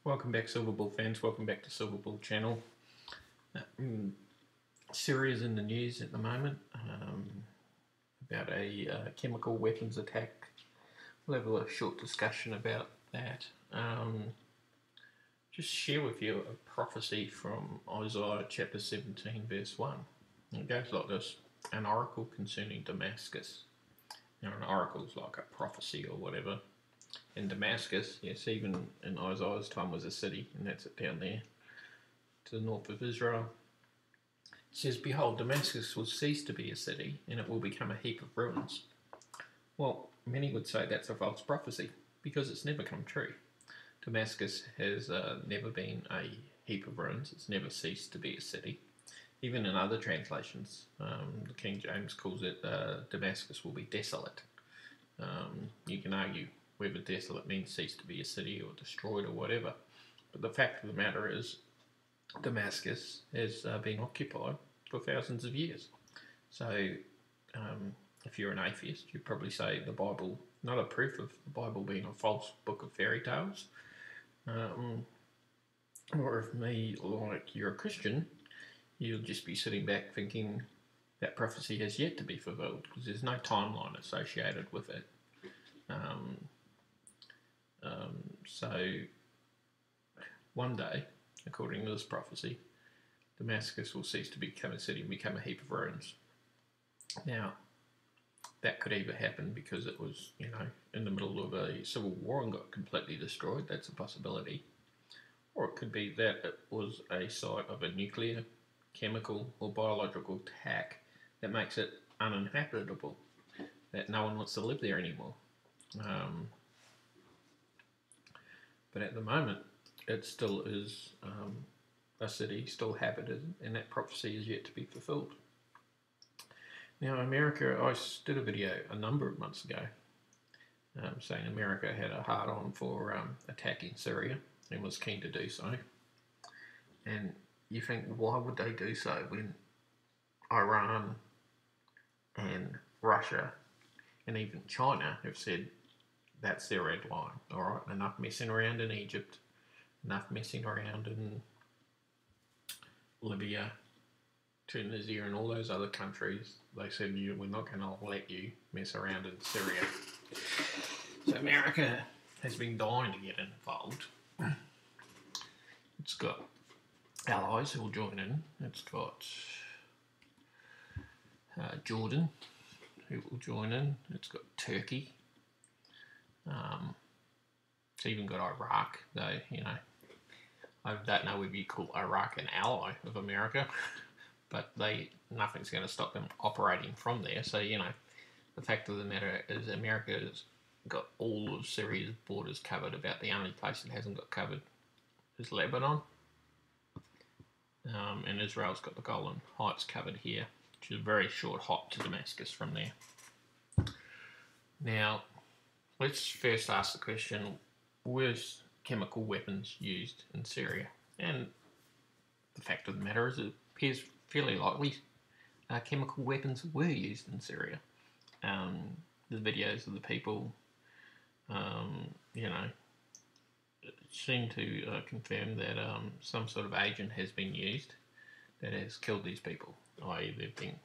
Welcome back, Silver Bull fans. Welcome back to Silver Bull channel. Syria's in the news at the moment about a chemical weapons attack. We'll have a short discussion about that. Just share with you a prophecy from Isaiah chapter 17 verse 1. It goes like this: an oracle concerning Damascus. Now an oracle is like a prophecy or whatever. In Damascus, yes, even in Isaiah's time, was a city, and that's it down there to the north of Israel. It says, "Behold, Damascus will cease to be a city, and it will become a heap of ruins." Well, many would say that's a false prophecy, because it's never come true. Damascus has never been a heap of ruins. It's never ceased to be a city. Even in other translations, the King James calls it Damascus will be desolate. You can argue whether desolate means cease to be a city or destroyed or whatever. But the fact of the matter is, Damascus has been occupied for thousands of years. So if you're an atheist, you'd probably say the Bible, not a proof of the Bible being a false book of fairy tales. Or if me, like you're a Christian, you'll just be sitting back thinking that prophecy has yet to be fulfilled, because there's no timeline associated with it. So one day, according to this prophecy, Damascus will cease to become a city and become a heap of ruins. Now, that could either happen because it was, in the middle of a civil war and got completely destroyed. That's a possibility. Or it could be that it was a site of a nuclear, chemical, or biological attack that makes it uninhabitable, that no one wants to live there anymore. But at the moment, it still is a city, still habited, and that prophecy is yet to be fulfilled. Now, America, I did a video a number of months ago saying America had a hard-on for attacking Syria and was keen to do so. And you think, why would they do so when Iran and Russia and even China have said that's their red line? All right, enough messing around in Egypt, enough messing around in Libya, Tunisia, and all those other countries. They said, we're not going to let you mess around in Syria. So America has been dying to get involved. It's got allies who will join in. It's got Jordan who will join in. It's got Turkey. It's even got Iraq, though, I don't know whether you call Iraq an ally of America, but nothing's going to stop them operating from there. So, the fact of the matter is America has got all of Syria's borders covered. About the only place it hasn't got covered is Lebanon. And Israel's got the Golan Heights covered here, which is a very short hop to Damascus from there. Now, let's first ask the question, was chemical weapons used in Syria? And the fact of the matter is it appears fairly likely chemical weapons were used in Syria. The videos of the people, seem to confirm that some sort of agent has been used that has killed these people, i.e. they've been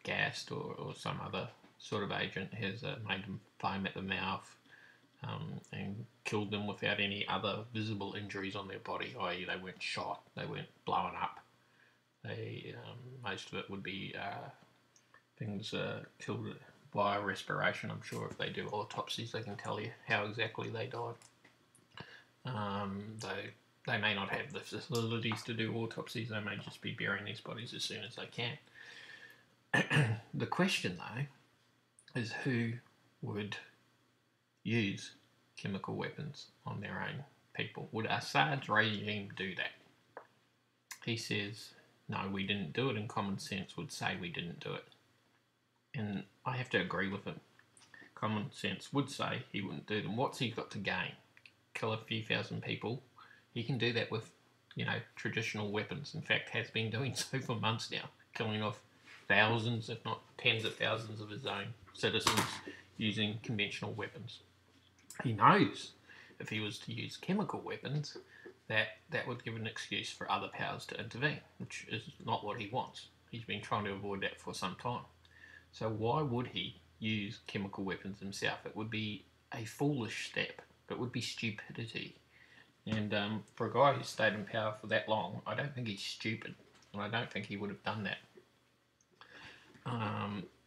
gassed or some other sort of agent has made them foam at the mouth and killed them without any other visible injuries on their body, i.e. they weren't shot, they weren't blown up. Most of it would be things killed by respiration. I'm sure if they do autopsies they can tell you how exactly they died. They may not have the facilities to do autopsies, they may just be burying these bodies as soon as they can. The question, though, is who would use chemical weapons on their own people? Would Assad's regime do that? He says, no, we didn't do it, and common sense would say we didn't do it. And I have to agree with him. Common sense would say he wouldn't do them. What's he got to gain? Kill a few thousand people? He can do that with, traditional weapons. In fact, has been doing so for months now, killing off thousands, if not tens of thousands of his own citizens using conventional weapons. He knows if he was to use chemical weapons, that would give an excuse for other powers to intervene, which is not what he wants. He's been trying to avoid that for some time. So why would he use chemical weapons himself? It would be a foolish step. It would be stupidity. And for a guy who's stayed in power for that long, I don't think he's stupid. And I don't think he would have done that.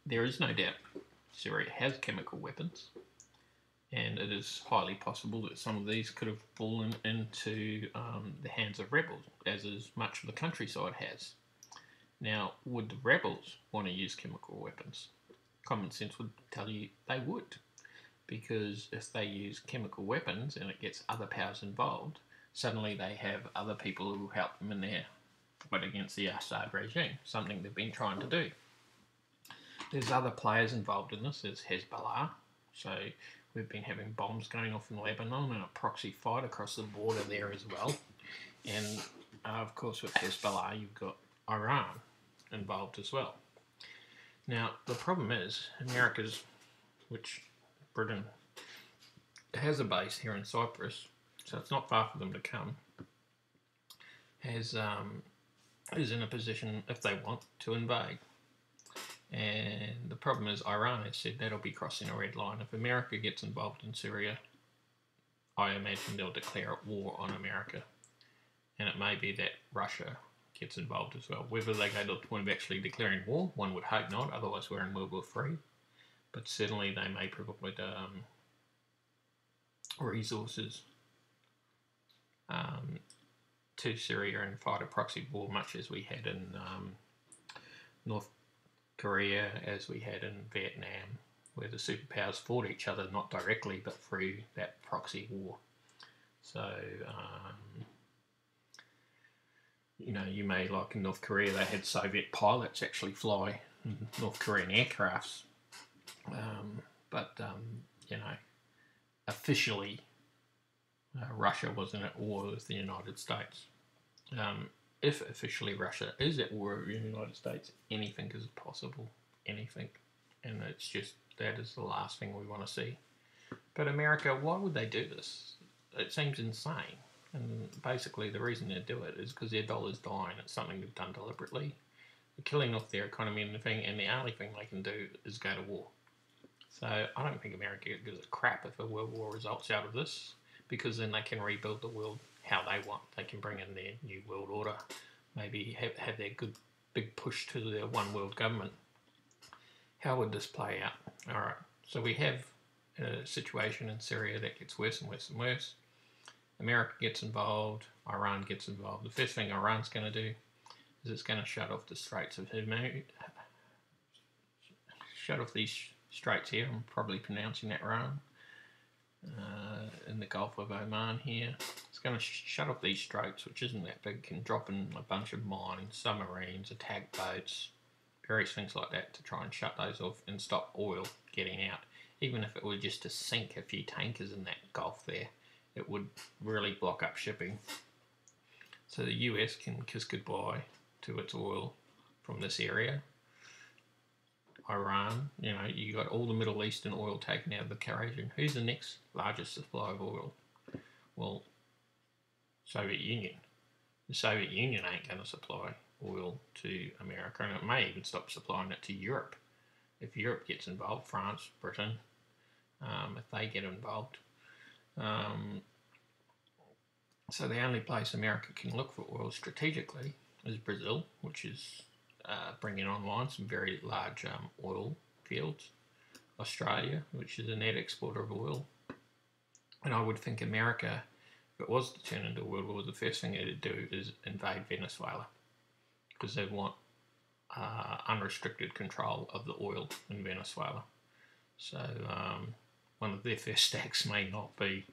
There is no doubt Syria has chemical weapons. And it is highly possible that some of these could have fallen into the hands of rebels, as is much of the countryside has. Now, would the rebels want to use chemical weapons? Common sense would tell you they would, because if they use chemical weapons and it gets other powers involved, suddenly they have other people who help them in their fight against the Assad regime, something they've been trying to do. There's other players involved in this. There's Hezbollah, so we've been having bombs going off in Lebanon and a proxy fight across the border there as well. And of course with Hezbollah you've got Iran involved as well. Now the problem is America's, which Britain has a base here in Cyprus, so it's not far for them to come, is in a position, if they want, to invade. And the problem is Iran has said that'll be crossing a red line. If America gets involved in Syria, I imagine they'll declare war on America. And it may be that Russia gets involved as well. Whether they go to the point of actually declaring war, one would hope not, otherwise we're in World War III. But certainly they may provide resources to Syria and fight a proxy war, much as we had in North Korea, as we had in Vietnam, where the superpowers fought each other not directly but through that proxy war. So, you may, like in North Korea, they had Soviet pilots actually fly North Korean aircrafts. But officially, Russia wasn't at war with the United States. If officially Russia is at war with the United States, anything is possible. Anything. And it's just, that is the last thing we want to see. But America, why would they do this? It seems insane. And basically the reason they do it is because their dollar's dying. It's something they've done deliberately. They're killing off their economy and the only thing they can do is go to war. So I don't think America gives a crap if a world war results out of this, because then they can rebuild the world how they want. They can bring in their new world order, maybe have their good big push to their one world government. How would this play out? Alright, so we have a situation in Syria that gets worse and worse and worse. America gets involved, Iran gets involved. The first thing Iran's going to do is it's going to shut off the Straits of Hormuz. Shut off these straits here, I'm probably pronouncing that wrong. In the Gulf of Oman here. It's going to shut off these straits, which isn't that big, can drop in a bunch of mines, submarines, attack boats, various things like that to try and shut those off and stop oil getting out. Even if it were just to sink a few tankers in that Gulf there, it would really block up shipping. So the US can kiss goodbye to its oil from this area. Iran, you got all the Middle Eastern oil taken out of the equation. Who's the next largest supplier of oil? Well, Soviet Union. The Soviet Union ain't going to supply oil to America, and it may even stop supplying it to Europe. If Europe gets involved, France, Britain, if they get involved. So the only place America can look for oil strategically is Brazil, which is bringing online some very large oil fields. Australia, which is a net exporter of oil. And I would think America, if it was to turn into a world war, the first thing it'd do is invade Venezuela, because they want unrestricted control of the oil in Venezuela. So one of their first stacks may not be,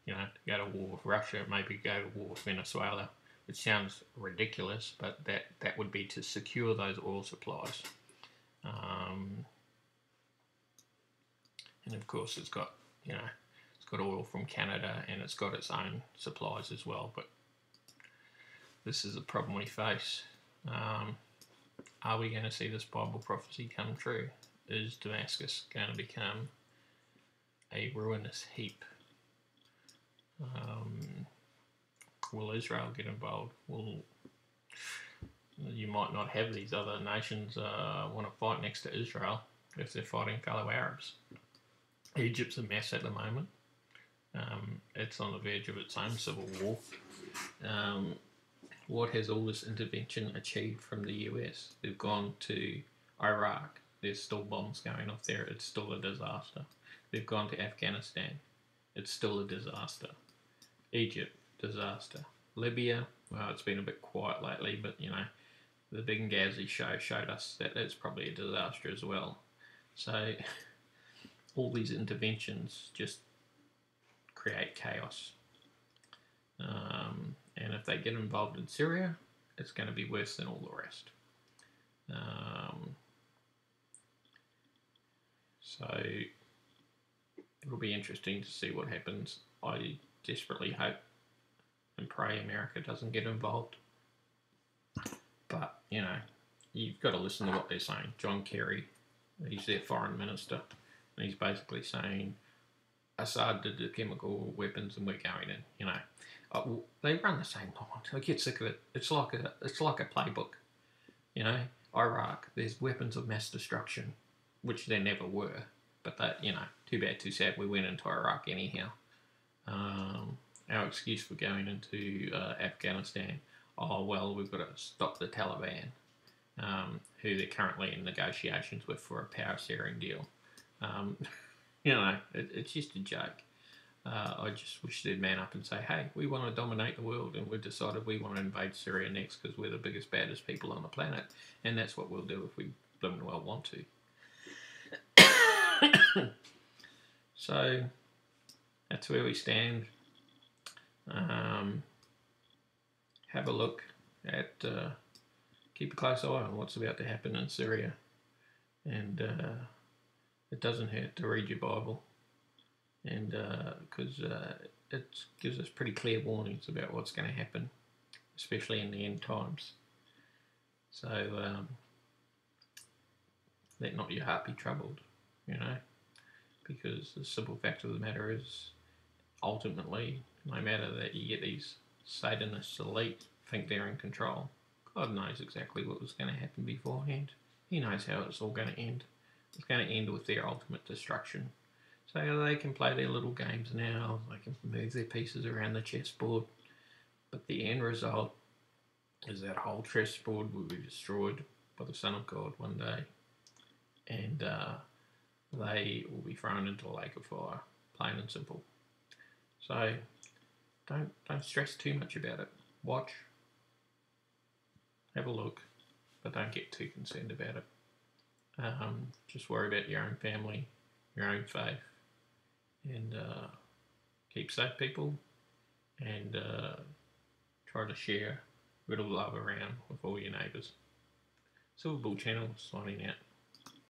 to go to war with Russia, maybe go to war with Venezuela. It sounds ridiculous, but that would be to secure those oil supplies. And of course it's got, it's got oil from Canada and it's got its own supplies as well. But this is a problem we face. Are we going to see this Bible prophecy come true? Is Damascus going to become a ruinous heap? will Israel get involved? You might not have these other nations want to fight next to Israel if they're fighting fellow Arabs. Egypt's a mess at the moment. It's on the verge of its own civil war. What has all this intervention achieved from the US? They've gone to Iraq. There's still bombs going off there. It's still a disaster. They've gone to Afghanistan. It's still a disaster. Egypt, disaster. Libya, well, it's been a bit quiet lately, but you know, the Benghazi show showed us that it's probably a disaster as well. So all these interventions just create chaos. And if they get involved in Syria, it's going to be worse than all the rest. So it'll be interesting to see what happens. I desperately hope and pray America doesn't get involved. But, you know, you've got to listen to what they're saying. John Kerry, he's their foreign minister, and he's basically saying Assad did the chemical weapons and we're going in, you know. They run the same line. I get sick of it. It's like a playbook, you know. Iraq, there's weapons of mass destruction, which there never were. But that, you know, too bad, too sad. We went into Iraq anyhow. Our excuse for going into Afghanistan, oh well, we've got to stop the Taliban, who they're currently in negotiations with for a power sharing deal. You know, it's just a joke. I just wish they'd man up and say, hey, we want to dominate the world and we've decided we want to invade Syria next because we're the biggest, baddest people on the planet, and that's what we'll do if we blooming well want to. So that's where we stand. Have a look at, keep a close eye on what's about to happen in Syria, and it doesn't hurt to read your Bible, and because it gives us pretty clear warnings about what's going to happen, especially in the end times. So let not your heart be troubled, you know, because the simple fact of the matter is, ultimately, no matter that you get these Satanist elite think they're in control, God knows exactly what was going to happen beforehand. He knows how it's all going to end. It's going to end with their ultimate destruction. So they can play their little games now, they can move their pieces around the chessboard, but the end result is that whole chessboard will be destroyed by the Son of God one day, and they will be thrown into a lake of fire, plain and simple. So don't stress too much about it. Watch, have a look, but don't get too concerned about it. Just worry about your own family, your own faith, and keep safe, people, and try to share a bit of love around with all your neighbours. Silver Bull Channel signing out.